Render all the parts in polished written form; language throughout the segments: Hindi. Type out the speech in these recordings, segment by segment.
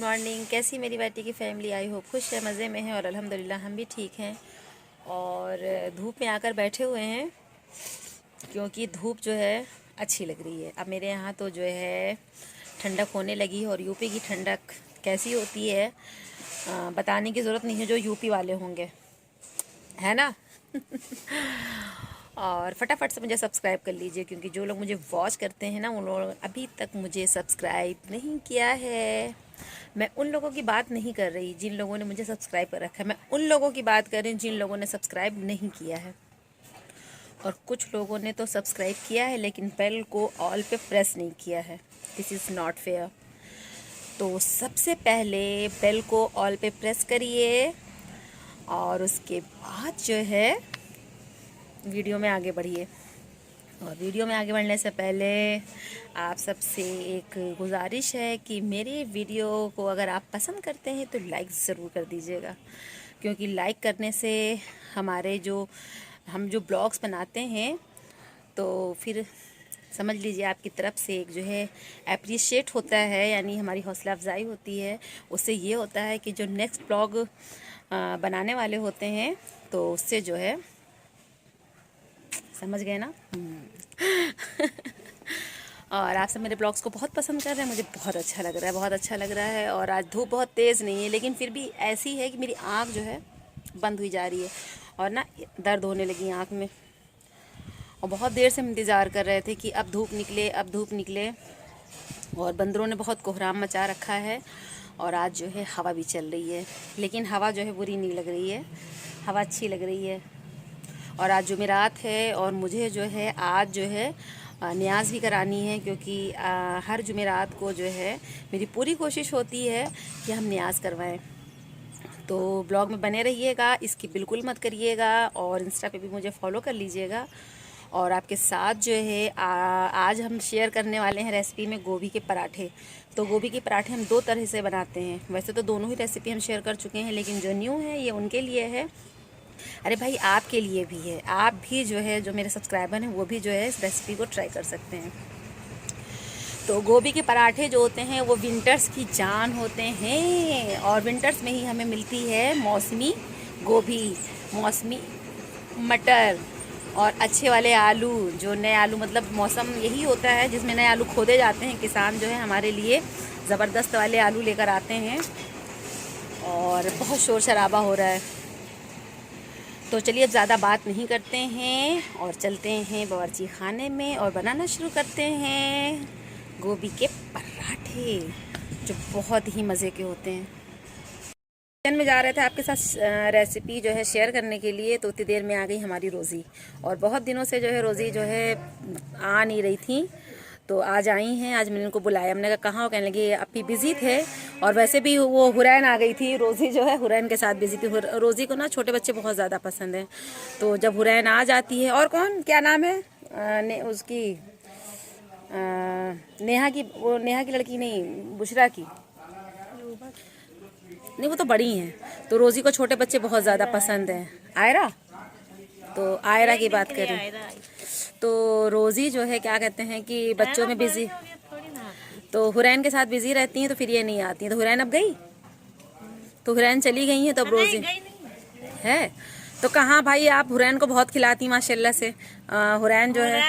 मॉर्निंग। कैसी मेरी बेटी की फैमिली? आई होप खुश है, मज़े में है और अल्हम्दुलिल्लाह हम भी ठीक हैं। और धूप में आकर बैठे हुए हैं क्योंकि धूप जो है अच्छी लग रही है। अब मेरे यहाँ तो जो है ठंडक होने लगी है और यूपी की ठंडक कैसी होती है बताने की ज़रूरत नहीं है, जो यूपी वाले होंगे, है ना। और फटाफट से मुझे सब्सक्राइब कर लीजिए क्योंकि जो लोग मुझे वॉच करते हैं ना, उन लोगों अभी तक मुझे सब्सक्राइब नहीं किया है। मैं उन लोगों की बात नहीं कर रही जिन लोगों ने मुझे सब्सक्राइब कर रखा है, मैं उन लोगों की बात कर रही हूँ जिन लोगों ने सब्सक्राइब नहीं किया है। और कुछ लोगों ने तो सब्सक्राइब किया है लेकिन बेल को ऑल पे प्रेस नहीं किया है। This is not fair. तो सबसे पहले बेल को ऑल पे प्रेस करिए और उसके बाद जो है वीडियो में आगे बढ़िए। और वीडियो में आगे बढ़ने से पहले आप सबसे एक गुजारिश है कि मेरे वीडियो को अगर आप पसंद करते हैं तो लाइक ज़रूर कर दीजिएगा, क्योंकि लाइक करने से हमारे हम जो ब्लॉग्स बनाते हैं तो फिर समझ लीजिए आपकी तरफ से एक जो है अप्रिशिएट होता है, यानी हमारी हौसला अफजाई होती है। उससे ये होता है कि जो नेक्स्ट ब्लॉग बनाने वाले होते हैं तो उससे जो है, समझ गए ना। और आप सब मेरे ब्लॉग्स को बहुत पसंद कर रहे हैं, मुझे बहुत अच्छा लग रहा है, बहुत अच्छा लग रहा है। और आज धूप बहुत तेज़ नहीं है लेकिन फिर भी ऐसी है कि मेरी आँख जो है बंद हुई जा रही है और ना दर्द होने लगी आँख में। और बहुत देर से हम इंतज़ार कर रहे थे कि अब धूप निकले, अब धूप निकले। और बंदरों ने बहुत कोहराम मचा रखा है और आज जो है हवा भी चल रही है, लेकिन हवा जो है बुरी नहीं लग रही है, हवा अच्छी लग रही है। और आज जुमेरात है और मुझे जो है आज जो है न्याज़ भी करानी है, क्योंकि हर जुमेरात को जो है मेरी पूरी कोशिश होती है कि हम न्याज़ करवाएं। तो ब्लॉग में बने रहिएगा, इसकी बिल्कुल मत करिएगा। और इंस्टा पे भी मुझे फॉलो कर लीजिएगा। और आपके साथ जो है आज हम शेयर करने वाले हैं रेसिपी में गोभी के पराठे। तो गोभी के पराठे हम दो तरह से बनाते हैं। वैसे तो दोनों ही रेसिपी हम शेयर कर चुके हैं, लेकिन जो न्यू है ये उनके लिए है। अरे भाई, आपके लिए भी है, आप भी जो है, जो मेरे सब्सक्राइबर हैं वो भी जो है इस रेसिपी को ट्राई कर सकते हैं। तो गोभी के पराठे जो होते हैं वो विंटर्स की जान होते हैं और विंटर्स में ही हमें मिलती है मौसमी गोभी, मौसमी मटर और अच्छे वाले आलू। जो नए आलू, मतलब मौसम यही होता है जिसमें नए आलू खोदे जाते हैं। किसान जो है हमारे लिए ज़बरदस्त वाले आलू लेकर आते हैं और बहुत शोर शराबा हो रहा है। तो चलिए अब ज़्यादा बात नहीं करते हैं और चलते हैं बावर्ची खाने में और बनाना शुरू करते हैं गोभी के पराठे, जो बहुत ही मज़े के होते हैं। किचन में जा रहे थे आपके साथ रेसिपी जो है शेयर करने के लिए, तो उतनी देर में आ गई हमारी रोज़ी। और बहुत दिनों से जो है रोज़ी जो है आ नहीं रही थी, तो आज आई हैं। आज मैंने उनको बुलाया, हमने कहा कहाँ हो, कहने लगे अभी बिज़ी थे। और वैसे भी वो हुरैन आ गई थी, रोज़ी जो है हुरैन के साथ बिज़ी थी। रोज़ी को ना छोटे बच्चे बहुत ज़्यादा पसंद हैं, तो जब हुरैन आ जाती है। और कौन, क्या नाम है उसकी, नेहा की, वो नेहा की लड़की नहीं, बुशरा की नहीं, वो तो बड़ी हैं। तो रोज़ी को छोटे बच्चे बहुत ज़्यादा पसंद हैं। आयरा, तो आयरा की बात करें तो रोज़ी जो है क्या कहते हैं कि बच्चों में बिजी, तो हुरैन के साथ बिजी रहती हैं, तो फिर ये नहीं आती हैं। तो हुरैन अब गई, तो हुरैन चली गई हैं, तो अब रोज़ी है। तो कहाँ भाई, आप हुरैन को बहुत खिलाती माशाल्लाह से। हुरैन जो है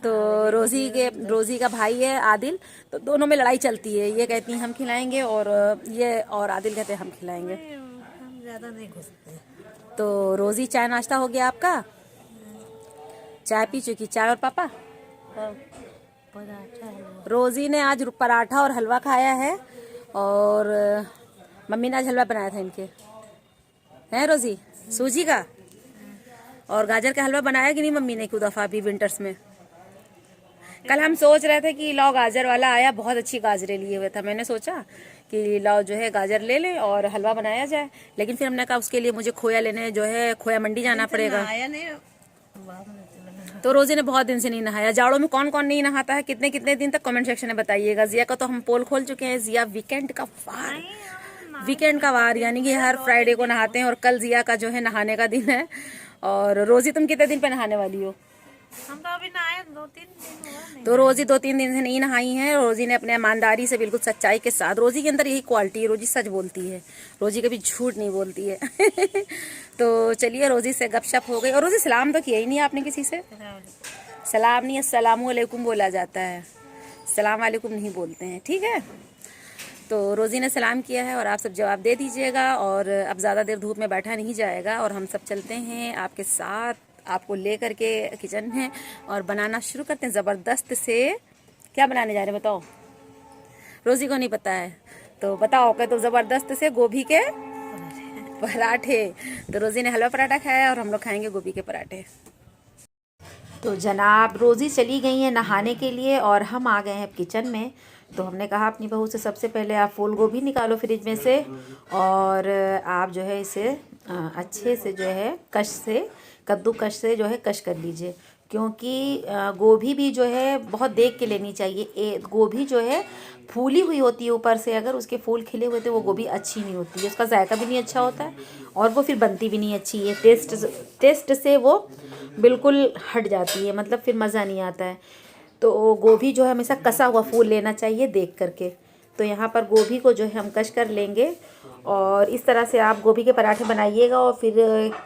तो रोज़ी का भाई है आदिल, तो दोनों में लड़ाई चलती है। ये कहती हैं हम खिलाएंगे और ये और आदिल कहते हैं हम खिलाएंगे। हम ज़्यादा नहीं घुसते। तो रोज़ी, चाय नाश्ता हो गया आपका? चाय पी चुकी, चाय और पापा? रोज़ी ने आज पराठा और हलवा खाया है और मम्मी ने आज हलवा बनाया था इनके, हैं रोज़ी, सूजी का। और गाजर का हलवा बनाया कि नहीं मम्मी ने कुछ दफ़ा अभी विंटर्स में? कल हम सोच रहे थे कि लाओ, गाजर वाला आया, बहुत अच्छी गाजरें लिए हुए था। मैंने सोचा कि लाओ जो है गाजर ले लें और हलवा बनाया जाए, लेकिन फिर हमने कहा उसके लिए मुझे खोया लेने जो है खोया मंडी जाना पड़ेगा। तो रोज़ी ने बहुत दिन से नहीं नहाया। जाड़ों में कौन कौन नहीं नहाता है, कितने कितने दिन तक, कमेंट सेक्शन में बताइएगा। जिया का तो हम पोल खोल चुके हैं। जिया वीकेंड का वार यानी कि हर फ्राइडे को नहाते हैं और कल जिया का जो है नहाने का दिन है। और रोज़ी, तुम कितने दिन पे नहाने वाली हो? हम तो अभी नहाए 2-3 दिन हुआ नहीं। तो रोजी 2-3 दिन से नहीं नहाई है। रोजी ने अपने ईमानदारी से, बिल्कुल सच्चाई के साथ, रोजी के अंदर यही क्वालिटी है, रोजी सच बोलती है, रोजी कभी झूठ नहीं बोलती है। तो चलिए, रोजी से गपशप हो गई। और रोजी, सलाम तो किया ही नहीं आपने किसी से। सलाम नहीं, अस्सलामु अलैकुम बोला जाता है, सलाम वालेकुम नहीं बोलते हैं, ठीक है। तो रोज़ी ने सलाम किया है और आप सब जवाब दे दीजिएगा। और अब ज़्यादा देर धूप में बैठा नहीं जाएगा और हम सब चलते हैं आपके साथ, आपको ले करके किचन में, और बनाना शुरू करते हैं ज़बरदस्त से। क्या बनाने जा रहे हैं बताओ? रोज़ी को नहीं पता है तो बताओ। क्या? तो ज़बरदस्त से गोभी के पराठे। तो रोज़ी ने हलवा पराठा खाया और हम लोग खाएंगे गोभी के पराठे। तो जनाब, रोज़ी चली गई हैं नहाने के लिए और हम आ गए हैं किचन में। तो हमने कहा अपनी बहू से, सबसे पहले आप फूल गोभी निकालो फ्रिज में से, और आप जो है इसे अच्छे से जो है कश से, कद्दूकश से जो है कश कर लीजिए। क्योंकि गोभी भी जो है बहुत देख के लेनी चाहिए। गोभी जो है फूली हुई होती है ऊपर से, अगर उसके फूल खिले हुए तो वो गोभी अच्छी नहीं होती है, उसका जायका भी नहीं अच्छा होता है और वो फिर बनती भी नहीं अच्छी है। टेस्ट से वो बिल्कुल हट जाती है, मतलब फिर मज़ा नहीं आता है। तो गोभी जो है हमेशा कसा हुआ फूल लेना चाहिए देख करके। तो यहाँ पर गोभी को जो है हम कश कर लेंगे और इस तरह से आप गोभी के पराठे बनाइएगा। और फिर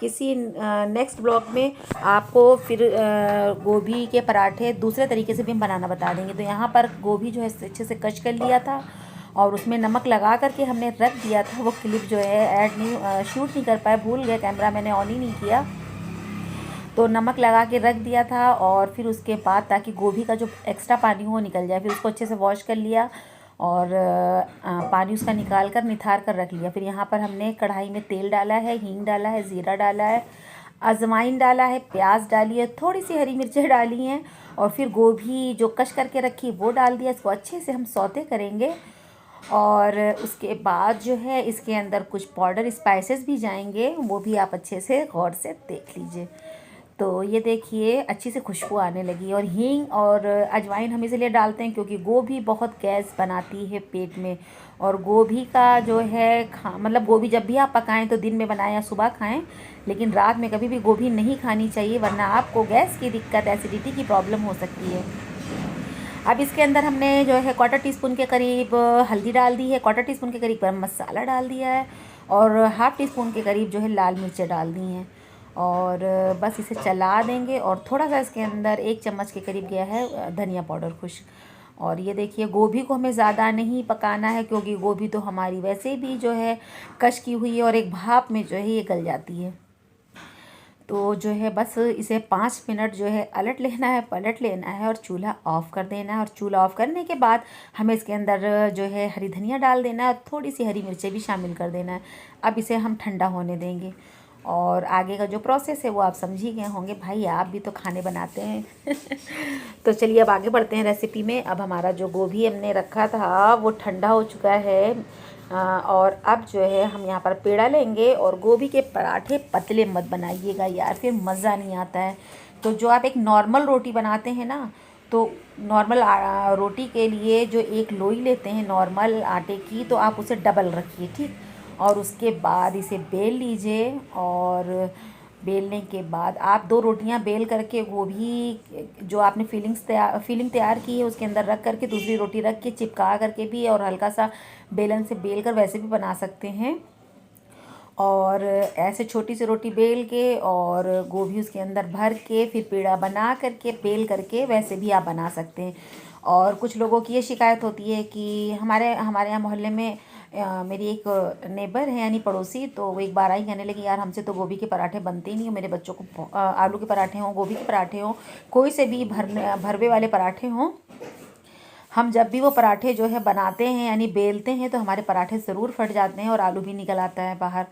किसी नेक्स्ट ब्लॉग में आपको फिर गोभी के पराठे दूसरे तरीके से भी हम बनाना बता देंगे। तो यहाँ पर गोभी जो है अच्छे से कश कर लिया था और उसमें नमक लगा करके हमने रख दिया था। वो क्लिप जो है ऐड नहीं, शूट नहीं कर पाए, भूल गए, कैमरा मैंने ऑन ही नहीं किया। तो नमक लगा के रख दिया था और फिर उसके बाद ताकि गोभी का जो एक्स्ट्रा पानी हो निकल जाए, फिर उसको अच्छे से वॉश कर लिया और पानी उसका निकाल कर निथार कर रख लिया। फिर यहाँ पर हमने कढ़ाई में तेल डाला है, हींग डाला है, ज़ीरा डाला है, अजवाइन डाला है, प्याज डाली है, थोड़ी सी हरी मिर्चें डाली हैं और फिर गोभी जो कश करके रखी वो डाल दिया। इसको अच्छे से हम सौते करेंगे और उसके बाद जो है इसके अंदर कुछ पाउडर स्पाइसेस भी जाएंगे, वो भी आप अच्छे से गौर से देख लीजिए। तो ये देखिए अच्छी से खुशबू आने लगी। और हींग और अजवाइन हम इसलिए डालते हैं क्योंकि गोभी बहुत गैस बनाती है पेट में। और गोभी का जो है मतलब गोभी जब भी आप पकाएं तो दिन में बनाएं या सुबह खाएं, लेकिन रात में कभी भी गोभी नहीं खानी चाहिए, वरना आपको गैस की दिक्कत, एसिडिटी की प्रॉब्लम हो सकती है। अब इसके अंदर हमने जो है 1/4 टीस्पून के करीब हल्दी डाल दी है, 1/4 टीस्पून के करीब गरम मसाला डाल दिया है और 1/2 टीस्पून के करीब जो है लाल मिर्चें डाल दी हैं। और बस इसे चला देंगे और थोड़ा सा इसके अंदर 1 चम्मच के करीब गया है धनिया पाउडर खुश्क। और ये देखिए गोभी को हमें ज़्यादा नहीं पकाना है क्योंकि गोभी तो हमारी वैसे भी जो है कश की हुई है और एक भाप में जो है ये गल जाती है। तो जो है बस इसे 5 मिनट जो है पलट लेना है और चूल्हा ऑफ़ कर देना है। और चूल्हा ऑफ़ करने के बाद हमें इसके अंदर जो है हरी धनिया डाल देना है और थोड़ी सी हरी मिर्चें भी शामिल कर देना है। अब इसे हम ठंडा होने देंगे और आगे का जो प्रोसेस है वो आप समझ ही गए होंगे, भाई आप भी तो खाने बनाते हैं। तो चलिए अब आगे बढ़ते हैं रेसिपी में। अब हमारा जो गोभी हमने रखा था वो ठंडा हो चुका है और अब जो है हम यहाँ पर पेड़ा लेंगे। और गोभी के पराठे पतले मत बनाइएगा यार, फिर मज़ा नहीं आता है। तो जो आप एक नॉर्मल रोटी बनाते हैं ना, तो नॉर्मल रोटी के लिए जो एक लोई लेते हैं नॉर्मल आटे की, तो आप उसे डबल रखिए, ठीक। और उसके बाद इसे बेल लीजिए और बेलने के बाद आप 2 रोटियां बेल करके गोभी जो आपने फिलिंग तैयार की है उसके अंदर रख करके दूसरी रोटी रख के चिपका करके भी और हल्का सा बेलन से बेल कर वैसे भी बना सकते हैं। और ऐसे छोटी सी रोटी बेल के और गोभी उसके अंदर भर के फिर पेड़ा बना करके बेल करके वैसे भी आप बना सकते हैं। और कुछ लोगों की ये शिकायत होती है कि हमारे यहाँ मोहल्ले में मेरी एक नेबर है यानी पड़ोसी, तो वो एक बार आई, कहने लगी यार हमसे तो गोभी के पराठे बनते ही नहीं हो, मेरे बच्चों को आलू के पराठे हों, गोभी के पराठे हों, कोई से भी भरवे वाले पराठे हों, हम जब भी वो पराठे जो है बनाते हैं यानी बेलते हैं तो हमारे पराठे ज़रूर फट जाते हैं और आलू भी निकल आता है बाहर।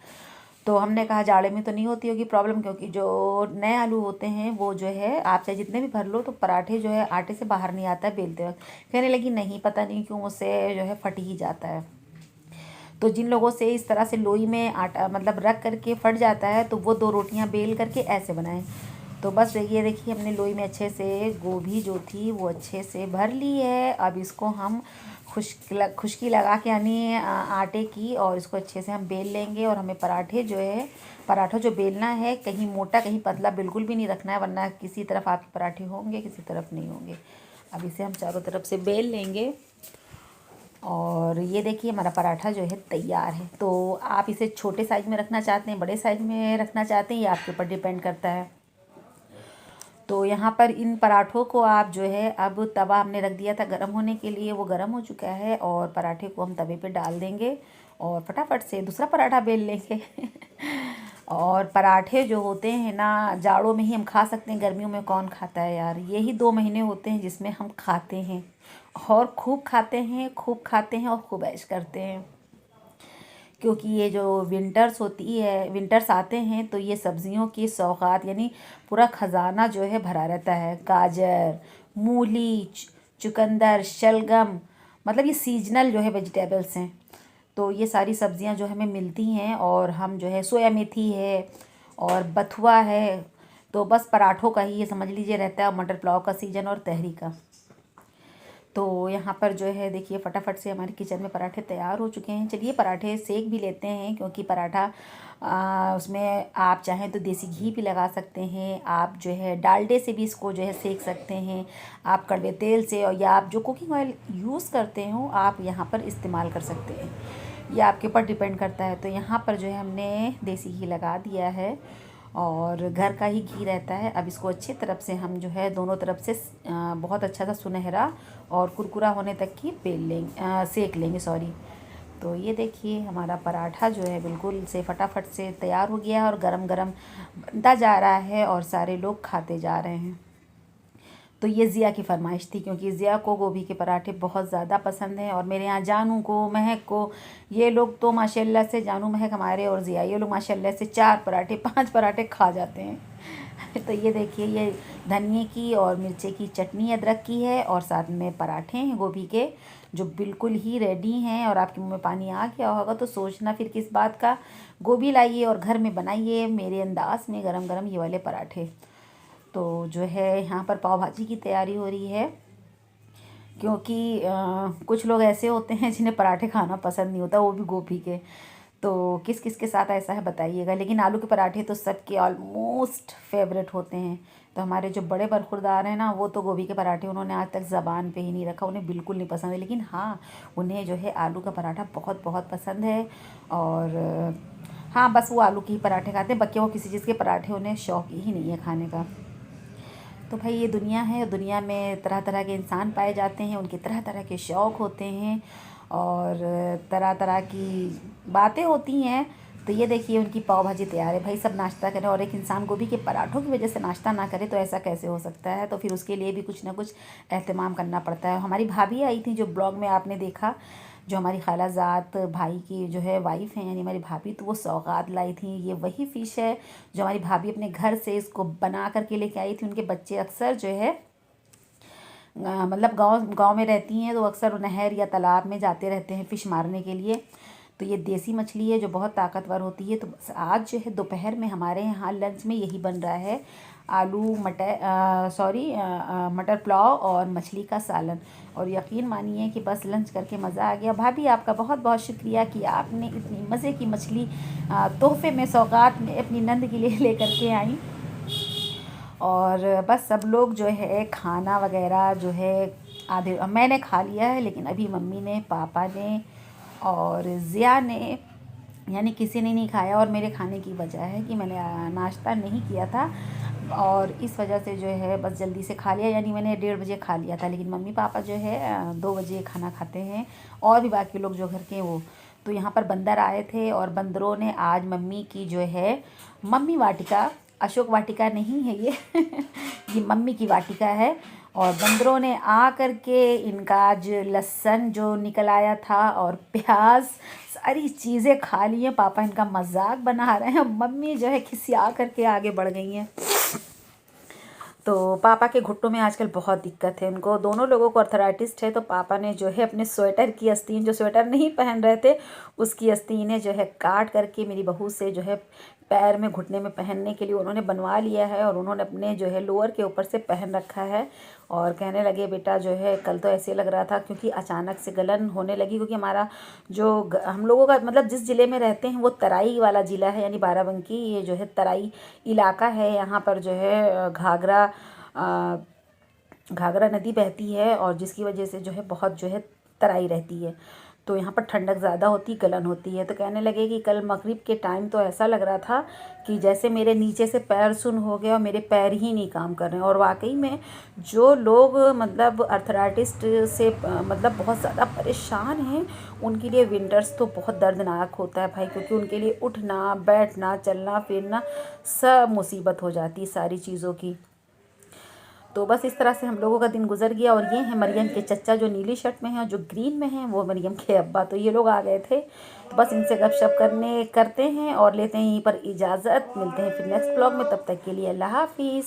तो हमने कहा जाड़े में तो नहीं होती होगी प्रॉब्लम, क्योंकि जो नए आलू होते हैं वो जो है आप चाहे जितने भी भर लो तो पराठे जो है आटे से बाहर नहीं आता है बेलते वक्त। कहने लगी नहीं, पता नहीं क्यों उससे जो है फट ही जाता है। तो जिन लोगों से इस तरह से लोई में आटा मतलब रख करके फट जाता है तो वो 2 रोटियां बेल करके ऐसे बनाएं। तो बस ये देखिए हमने लोई में अच्छे से गोभी जो थी वो अच्छे से भर ली है। अब इसको हम खुशकी लगा के यानी आटे की, और इसको अच्छे से हम बेल लेंगे। और हमें पराठा जो बेलना है, कहीं मोटा कहीं पतला बिल्कुल भी नहीं रखना है, वरना किसी तरफ आपके पराठे होंगे, किसी तरफ नहीं होंगे। अब इसे हम चारों तरफ से बेल लेंगे। और ये देखिए हमारा पराठा जो है तैयार है। तो आप इसे छोटे साइज़ में रखना चाहते हैं, बड़े साइज़ में रखना चाहते हैं, ये आपके ऊपर डिपेंड करता है। तो यहाँ पर इन पराठों को आप जो है, अब तवा हमने रख दिया था गरम होने के लिए, वो गरम हो चुका है, और पराठे को हम तवे पे डाल देंगे और फटाफट से दूसरा पराठा बेल लेंगे। और पराठे जो होते हैं ना, जाड़ों में ही हम खा सकते हैं, गर्मियों में कौन खाता है यार। यही 2 महीने होते हैं जिसमें हम खाते हैं, और खूब खाते हैं, खूब खाते हैं और खूब ऐश करते हैं। क्योंकि ये जो विंटर्स आते हैं, तो ये सब्जियों की सौगात यानी पूरा ख़जाना जो है भरा रहता है। गाजर, मूली, चुकंदर, शलगम, मतलब ये सीजनल जो है वेजिटेबल्स हैं। तो ये सारी सब्जियां जो हमें मिलती हैं, और हम जो है सोया मेथी है और बथुआ है, तो बस पराठों का ही ये समझ लीजिए रहता है, मटर पुलाव का सीज़न और तहरी का। तो यहाँ पर जो है देखिए फटाफट से हमारे किचन में पराठे तैयार हो चुके हैं। चलिए पराठे सेक भी लेते हैं, क्योंकि पराठा उसमें आप चाहें तो देसी घी भी लगा सकते हैं, आप जो है डालडे से भी इसको जो है सेक सकते हैं, आप कड़वे तेल से, और या आप जो कुकिंग ऑयल यूज़ करते हो आप यहाँ पर इस्तेमाल कर सकते हैं, ये आपके ऊपर डिपेंड करता है। तो यहाँ पर जो है हमने देसी घी लगा दिया है, और घर का ही घी रहता है। अब इसको अच्छी तरफ से हम जो है दोनों तरफ से बहुत अच्छा सा सुनहरा और कुरकुरा होने तक की सेक लेंगे, सॉरी। तो ये देखिए हमारा पराठा जो है बिल्कुल से फटाफट से तैयार हो गया है, और गरम गरम बनता जा रहा है, और सारे लोग खाते जा रहे हैं। तो ये ज़िया की फरमाइश थी, क्योंकि ज़िया को गोभी के पराठे बहुत ज़्यादा पसंद हैं, और मेरे यहाँ जानू को, महक को, ये लोग तो माशाल्लाह से, जानू, महक हमारे और ज़िया, ये लोग माशाल्लाह से 4 पराठे 5 पराठे खा जाते हैं। तो ये देखिए ये धनिए की और मिर्चे की चटनी अदरक की है, और साथ में पराठे हैं गोभी के, जो बिल्कुल ही रेडी हैं। और आपके मुँह में पानी आ गया होगा तो सोचना फिर किस बात का। गोभी लाइए और घर में बनाइए मेरे अंदाज़ में गरम गरम ये वाले पराठे। तो जो है यहाँ पर पाव भाजी की तैयारी हो रही है, क्योंकि कुछ लोग ऐसे होते हैं जिन्हें पराठे खाना पसंद नहीं होता, वो भी गोभी के। तो किस किस के साथ ऐसा है बताइएगा। लेकिन आलू के पराठे तो सबके ऑलमोस्ट फेवरेट होते हैं। तो हमारे जो बड़े बरखुरदार हैं ना, वो तो गोभी के पराठे उन्होंने आज तक ज़बान पे ही नहीं रखा, उन्हें बिल्कुल नहीं पसंद है। लेकिन हाँ, उन्हें जो है आलू का पराठा बहुत बहुत पसंद है। और हाँ, बस वो आलू के ही पराठे खाते हैं, बाकी वो किसी चीज़ के पराठे उन्हें शौक ही नहीं है खाने का। तो भाई ये दुनिया है, दुनिया में तरह तरह के इंसान पाए जाते हैं, उनके तरह तरह के शौक़ होते हैं, और तरह तरह की बातें होती हैं। तो ये देखिए उनकी पाव भाजी तैयार है। भाई सब नाश्ता करें, और एक इंसान गोभी के पराठों की वजह से नाश्ता ना करे तो ऐसा कैसे हो सकता है। तो फिर उसके लिए भी कुछ ना कुछ एहतमाम करना पड़ता है। हमारी भाभी आई थी, जो ब्लॉग में आपने देखा, जो हमारी खालाजात भाई की जो है वाइफ़ हैं, यानी हमारी भाभी, तो वो सौगात लाई थी। ये वही फ़िश है जो हमारी भाभी अपने घर से इसको बना करके लेके आई थी। उनके बच्चे अक्सर जो है मतलब गांव में रहती हैं, तो अक्सर नहर या तालाब में जाते रहते हैं फ़िश मारने के लिए। तो ये देसी मछली है जो बहुत ताकतवर होती है। तो आज जो है दोपहर में हमारे यहाँ लंच में यही बन रहा है, आलू मटर पुलाव और मछली का सालन। और यकीन मानिए कि बस लंच करके मज़ा आ गया। भाभी आपका बहुत बहुत शुक्रिया कि आपने इतनी मज़े की मछली तोहफे में, सौगात में अपनी नंद के लिए लेकर के आई। और बस सब लोग जो है खाना वगैरह जो है आधे मैंने खा लिया है, लेकिन अभी मम्मी ने, पापा ने और ज़िया ने, यानी किसी ने नहीं खाया। और मेरे खाने की वजह है कि मैंने नाश्ता नहीं किया था, और इस वजह से जो है बस जल्दी से खा लिया, यानी मैंने 1:30 बजे खा लिया था। लेकिन मम्मी पापा जो है 2 बजे खाना खाते हैं, और भी बाकी लोग जो घर के वो। तो यहाँ पर बंदर आए थे, और बंदरों ने आज मम्मी की जो है मम्मी वाटिका, अशोक वाटिका नहीं है ये ये मम्मी की वाटिका है। और बंदरों ने आ कर के इनका आज लहसुन जो निकल आया था और प्याज, सारी चीज़ें खा ली हैं। पापा इनका मजाक बना रहे हैं, मम्मी जो है खिसिया करके आगे बढ़ गई हैं। तो पापा के घुट्टों में आजकल बहुत दिक्कत है, उनको दोनों लोगों को अर्थराइटिस है। तो पापा ने जो है अपने स्वेटर की आस्तीन, जो स्वेटर नहीं पहन रहे थे, उसकी आस्तीनें जो है काट करके मेरी बहू से जो है पैर में घुटने में पहनने के लिए उन्होंने बनवा लिया है और उन्होंने अपने जो है लोअर के ऊपर से पहन रखा है। और कहने लगे बेटा जो है कल तो ऐसे लग रहा था, क्योंकि अचानक से गलन होने लगी, क्योंकि हमारा जो हम लोगों का मतलब जिस ज़िले में रहते हैं वो तराई वाला ज़िला है, यानी बाराबंकी ये जो है तराई इलाका है। यहाँ पर जो है घाघरा नदी बहती है और जिसकी वजह से जो है बहुत जो है तराई रहती है, तो यहाँ पर ठंडक ज़्यादा होती, गलन होती है। तो कहने लगे कि कल मगरिब के टाइम तो ऐसा लग रहा था कि जैसे मेरे नीचे से पैर सुन्न हो गया और मेरे पैर ही नहीं काम कर रहे हैं। और वाकई में जो लोग मतलब अर्थराइटिस से मतलब बहुत ज़्यादा परेशान हैं, उनके लिए विंटर्स तो बहुत दर्दनाक होता है भाई, क्योंकि उनके लिए उठना बैठना चलना फिरना सब मुसीबत हो जाती है सारी चीज़ों की। तो बस इस तरह से हम लोगों का दिन गुजर गया। और ये हैं मरियम के चचा जो नीली शर्ट में हैं और जो ग्रीन में हैं वो मरियम के अब्बा। तो ये लोग आ गए थे, तो बस इनसे गपशप करते हैं और लेते हैं यहीं पर इजाज़त। मिलते हैं फिर नेक्स्ट ब्लॉग में, तब तक के लिए अल्लाह हाफिज़।